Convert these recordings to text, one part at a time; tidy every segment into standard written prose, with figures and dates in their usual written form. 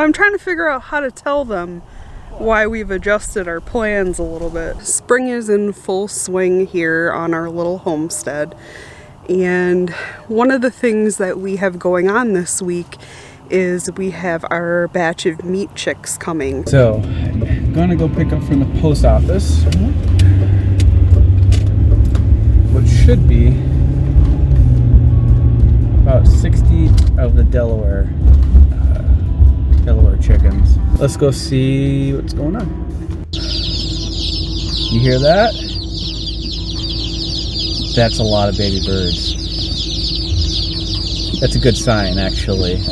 Well, I'm trying to figure out how to tell them why we've adjusted our plans a little bit. Spring is in full swing here on our little homestead. And one of the things that we have going on this week is we have our batch of meat chicks coming. So, I'm gonna go pick up from the post office, which should be about 60 of the Delaware chickens. Let's go see what's going on. You hear that? That's a lot of baby birds. That's a good sign, actually.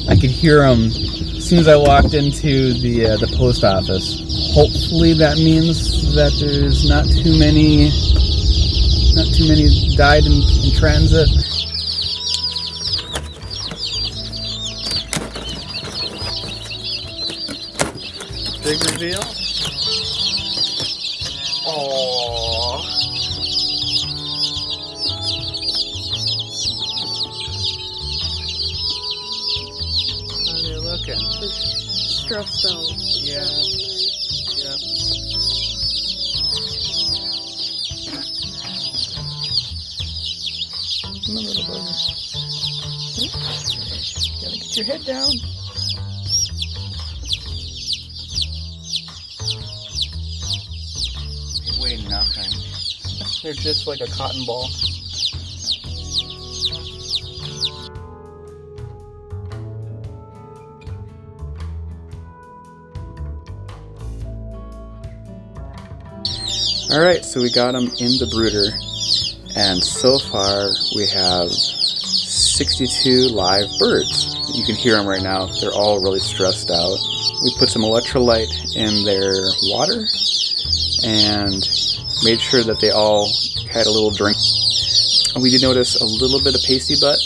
I could hear them as soon as I walked into the post office. Hopefully that means that there's not too many died in transit. Big reveal. Aww. How are they looking? Stressed out. Yeah. Yep. Come on, little bugger. Gotta get your head down. They weigh nothing. They're just like a cotton ball. Alright, so we got them in the brooder, and so far we have 62 live birds. You can hear them right now. They're all really stressed out. We put some electrolyte in their water and made sure that they all had a little drink. We did notice a little bit of pasty butt,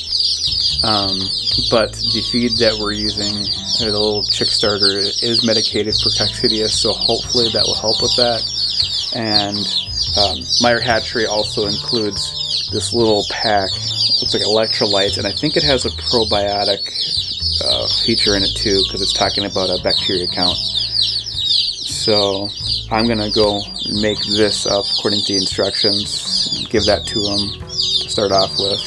but the feed that we're using, the little chick starter, is medicated for coccidius, so hopefully that will help with that. And Meyer Hatchery also includes this little pack, looks like electrolytes, and I think it has a probiotic feature in it too, because it's talking about a bacteria count. So I'm gonna go make this up according to the instructions, give that to them to start off with.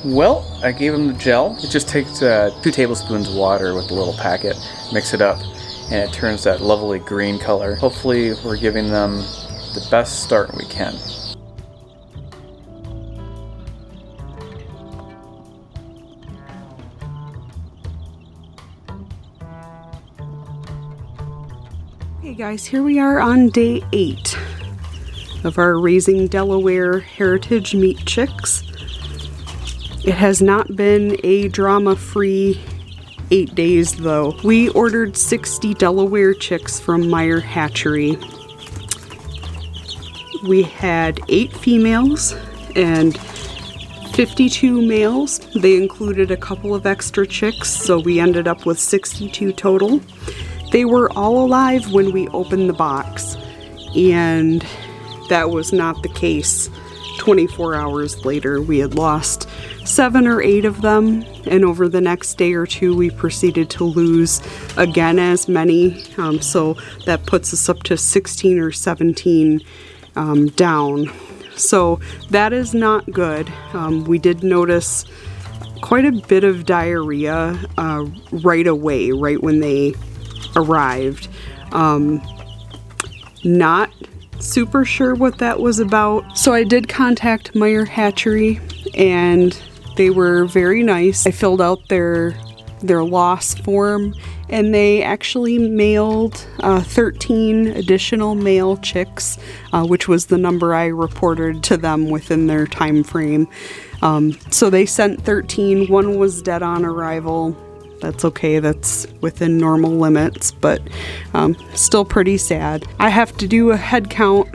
Well, I gave them the gel. It just takes 2 tablespoons of water with a little packet, mix it up, and it turns that lovely green color. Hopefully we're giving them the best start we can. Hey guys, here we are on day 8 of our Raising Delaware Heritage Meat Chicks. It has not been a drama-free 8 days though. We ordered 60 Delaware chicks from Meyer Hatchery. We had 8 females and 52 males. They included a couple of extra chicks, so we ended up with 62 total. They were all alive when we opened the box, and that was not the case. 24 hours later, we had lost 7 or 8 of them, and over the next day or two we proceeded to lose again as many, so that puts us up to 16 or 17 down. So that is not good. We did notice quite a bit of diarrhea right away, right when they arrived. Not super sure what that was about. So I did contact Meyer Hatchery, and they were very nice. I filled out their loss form, and they actually mailed 13 additional male chicks, which was the number I reported to them within their time frame. So they sent 13. One was dead on arrival. That's okay, that's within normal limits, but still pretty sad. I have to do a head count,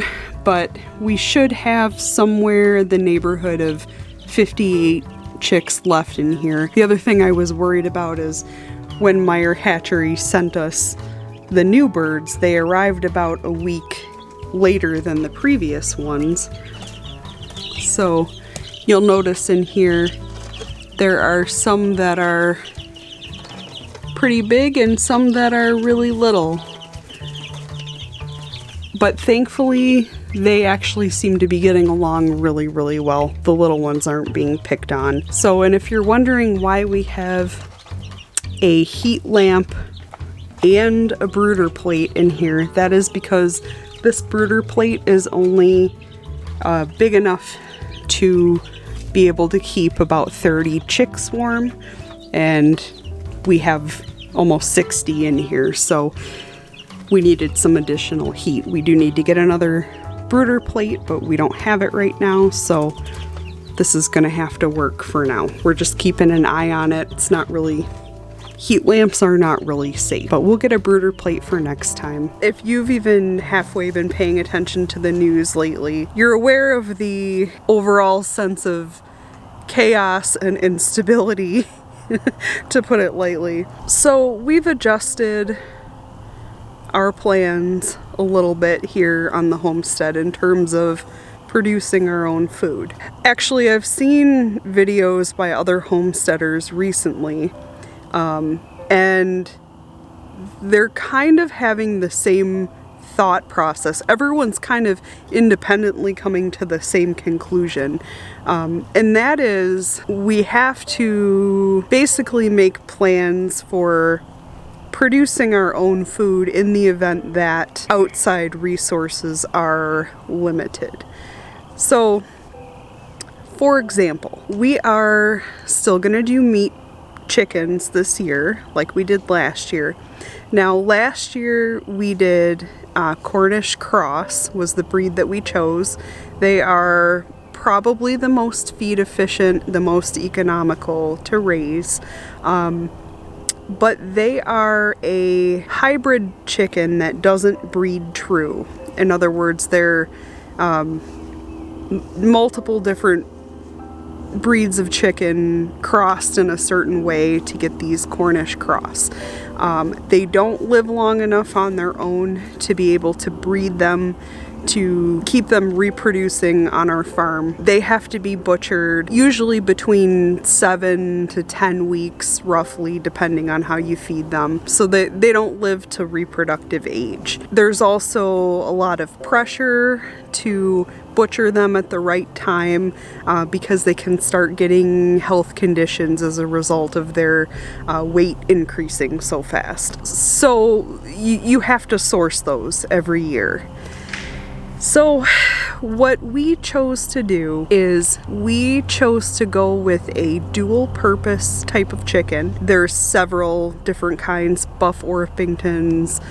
but we should have somewhere in the neighborhood of 58 chicks left in here. The other thing I was worried about is when Meyer Hatchery sent us the new birds, they arrived about a week later than the previous ones. So you'll notice in here there are some that are pretty big and some that are really little. But thankfully, they actually seem to be getting along really, really well. The little ones aren't being picked on. So, and if you're wondering why we have a heat lamp and a brooder plate in here, that is because this brooder plate is only big enough to be able to keep about 30 chicks warm, and we have almost 60 in here, so we needed some additional heat. We do need to get another brooder plate, but we don't have it right now, so this is gonna have to work for now. We're just keeping an eye on it. It's not really, heat lamps are not really safe, but we'll get a brooder plate for next time. If you've even halfway been paying attention to the news lately, you're aware of the overall sense of chaos and instability, to put it lightly. So we've adjusted our plans a little bit here on the homestead in terms of producing our own food. Actually, I've seen videos by other homesteaders recently, and they're kind of having the same thought process. Everyone's kind of independently coming to the same conclusion, and that is we have to basically make plans for producing our own food in the event that outside resources are limited. So, for example, we are still going to do meat chickens this year like we did last year. Now, last year we did Cornish Cross was the breed that we chose. They are probably the most feed efficient, the most economical to raise. But they are a hybrid chicken that doesn't breed true. In other words, they're multiple different breeds of chicken crossed in a certain way to get these Cornish Cross. They don't live long enough on their own to be able to breed them, to keep them reproducing on our farm. They have to be butchered usually between 7 to 10 weeks roughly, depending on how you feed them, so that they don't live to reproductive age. There's also a lot of pressure to butcher them at the right time because they can start getting health conditions as a result of their weight increasing so fast. So you have to source those every year. So what we chose to do is we chose to go with a dual purpose type of chicken. There's several different kinds, buff Orpingtons,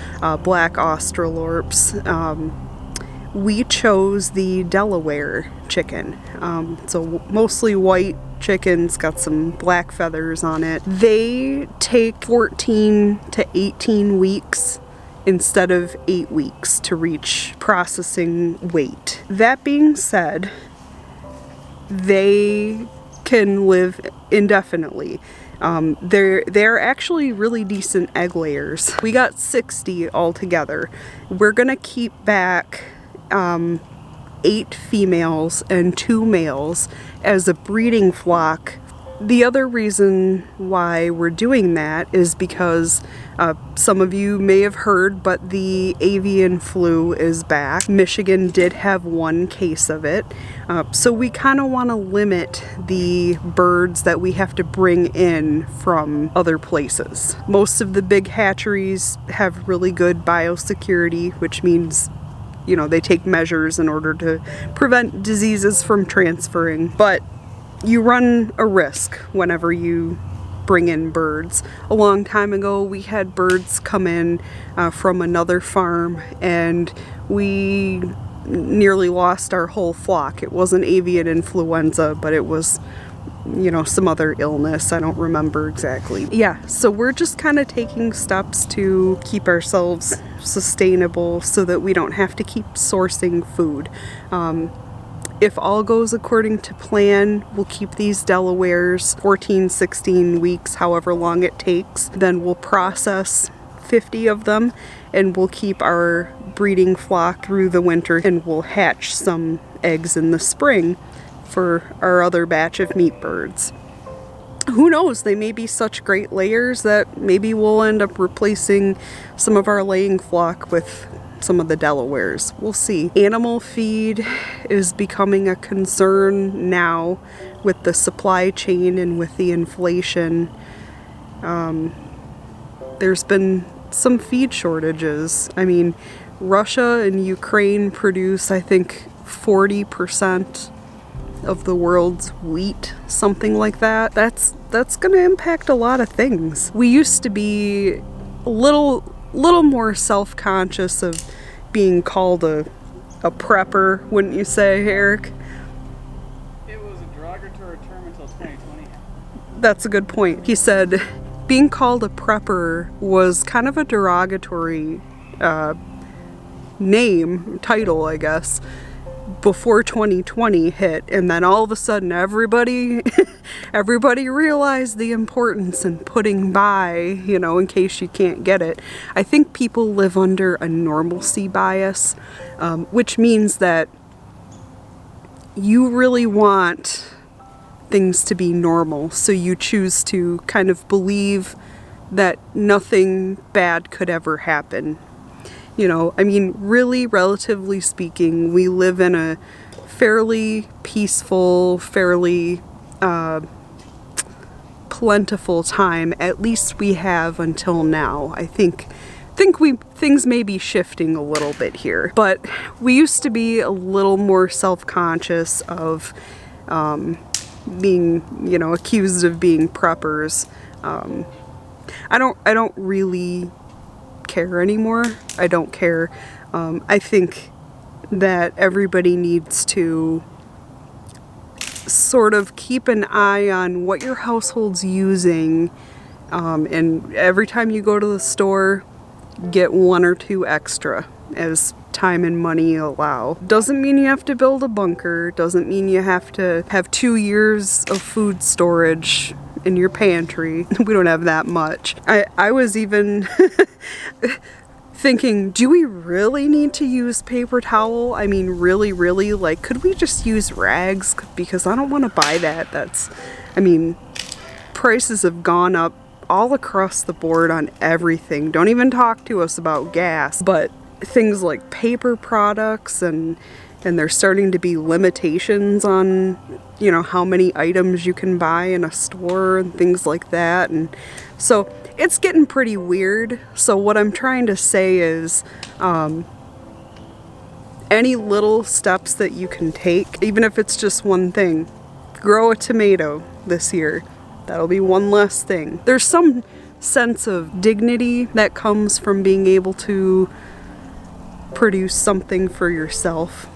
black Australorps. We chose the Delaware chicken. So mostly white chickens, got some black feathers on it. They take 14 to 18 weeks instead of 8 weeks to reach processing weight. That being said, they can live indefinitely. They're actually really decent egg layers. We got 60 altogether. We're gonna keep back 8 females and 2 males as a breeding flock. The other reason why we're doing that is because some of you may have heard, but the avian flu is back. Michigan did have 1 case of it. So we kind of want to limit the birds that we have to bring in from other places. Most of the big hatcheries have really good biosecurity, which means, you know, they take measures in order to prevent diseases from transferring. But you run a risk whenever you bring in birds. A long time ago, we had birds come in from another farm, and we nearly lost our whole flock. It wasn't avian influenza, but it was, you know, some other illness. I don't remember exactly. Yeah, so we're just kind of taking steps to keep ourselves sustainable so that we don't have to keep sourcing food. if all goes according to plan, we'll keep these Delawares 14, 16 weeks, however long it takes. Then we'll process 50 of them and we'll keep our breeding flock through the winter, and we'll hatch some eggs in the spring for our other batch of meat birds. Who knows, they may be such great layers that maybe we'll end up replacing some of our laying flock with some of the Delawares. We'll see. Animal feed is becoming a concern now with the supply chain and with the inflation. There's been some feed shortages. I mean, Russia and Ukraine produce, I think, 40% of the world's wheat, something like that. That's going to impact a lot of things. We used to be a little more self-conscious of being called a prepper, wouldn't you say, Eric? It was a derogatory term until 2020. That's a good point. He said being called a prepper was kind of a derogatory title, I guess, before 2020 hit, and then all of a sudden everybody realized the importance in putting by, in case you can't get it. I think people live under a normalcy bias, which means that you really want things to be normal, so you choose to kind of believe that nothing bad could ever happen. I mean, really, relatively speaking, we live in a fairly peaceful, fairly plentiful time. At least we have until now. I think things may be shifting a little bit here, but we used to be a little more self-conscious of being, accused of being preppers. I don't really care anymore. I don't care. I think that everybody needs to sort of keep an eye on what your household's using, and every time you go to the store, get 1 or 2 extra as time and money allow. Doesn't mean you have to build a bunker, doesn't mean you have to have 2 years of food storage in your pantry. We don't have that much. I was even thinking, do we really need to use paper towel? I mean, really, like, could we just use rags? Because I don't want to buy that. Prices have gone up all across the board on everything. Don't even talk to us about gas, but things like paper products, and there's starting to be limitations on, how many items you can buy in a store and things like that. And so it's getting pretty weird. So what I'm trying to say is, any little steps that you can take, even if it's just one thing, grow a tomato this year. That'll be one less thing. There's some sense of dignity that comes from being able to produce something for yourself.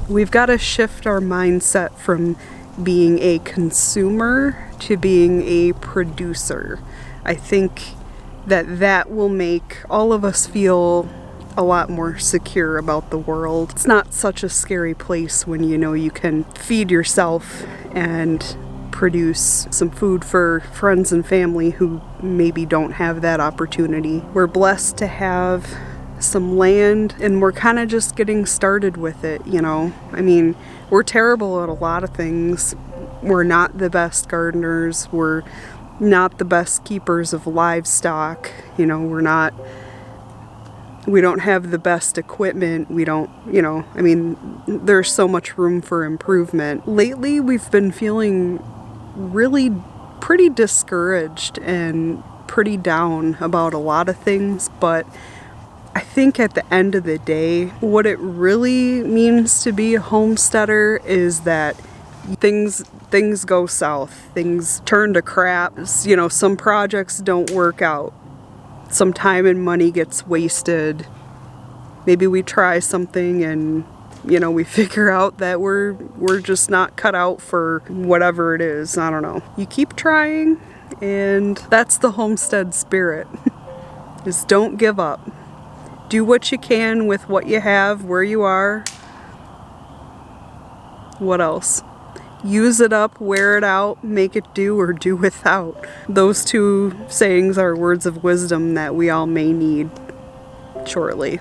We've got to shift our mindset from being a consumer to being a producer. I think that will make all of us feel a lot more secure about the world. It's not such a scary place when you can feed yourself and produce some food for friends and family who maybe don't have that opportunity. We're blessed to have some land, and we're kind of just getting started with it. I mean, we're terrible at a lot of things. We're not the best gardeners. We're not the best keepers of livestock. We don't have the best equipment. We don't, there's so much room for improvement. Lately, we've been feeling really pretty discouraged and pretty down about a lot of things, but I think at the end of the day, what it really means to be a homesteader is that things go south, things turn to crap. Some projects don't work out. Some time and money gets wasted. Maybe we try something and we figure out that we're just not cut out for whatever it is. I don't know. You keep trying, and that's the homestead spirit. Is don't give up. Do what you can with what you have, where you are. What else? Use it up, wear it out, make it do, or do without. Those two sayings are words of wisdom that we all may need shortly.